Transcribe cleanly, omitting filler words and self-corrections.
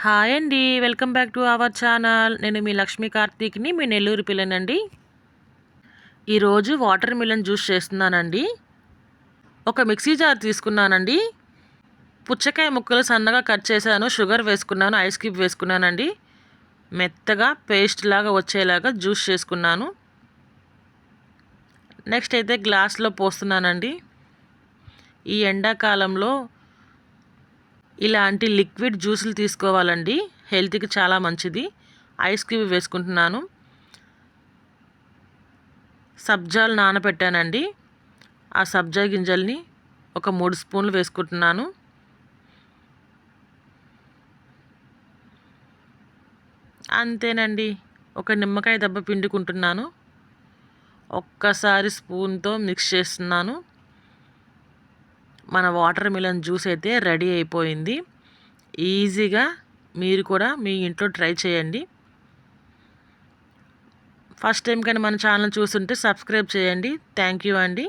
Hi అండి. Welcome back to our channel. నేను మీ లక్ష్మీ కార్తీక్‌ని, మీ నెల్లూరు పిల్లనండి. ఈరోజు వాటర్ మిలన్ జ్యూస్ చేస్తున్నానండి. ఒక మిక్సీ జార్ తీసుకున్నానండి. పుచ్చకాయ ముక్కలు సన్నగా కట్ చేశాను. షుగర్ వేసుకున్నాను. ఐస్ క్యూబ్ వేసుకున్నానండి. మెత్తగా పేస్ట్ లాగా వచ్చేలాగా జ్యూస్ చేసుకున్నాను. నెక్స్ట్ అయితే గ్లాస్లో పోస్తున్నానండి. ఈ ఎండాకాలంలో ఇలాంటి లిక్విడ్ జ్యూసులు తీసుకోవాలండి. హెల్త్కి చాలా మంచిది. ఐస్ క్యూబ్ వేసుకుంటున్నాను. సబ్జాలు నానబెట్టానండి. ఆ సబ్జా గింజల్ని ఒక 3 స్పూన్లు వేసుకుంటున్నాను. అంతేనండి. ఒక నిమ్మకాయ దెబ్బ పిండుకుంటున్నాను. ఒక్కసారి స్పూన్తో మిక్స్ చేస్తున్నాను. మన వాటర్ మిలన్ జ్యూస్ అయితే రెడీ అయిపోయింది. ఈజీగా మీరు కూడా మీ ఇంట్లో ట్రై చేయండి. ఫస్ట్ టైం కానీ మన ఛానల్ చూస్తుంటే సబ్స్క్రైబ్ చేయండి. థ్యాంక్ యూ అండి.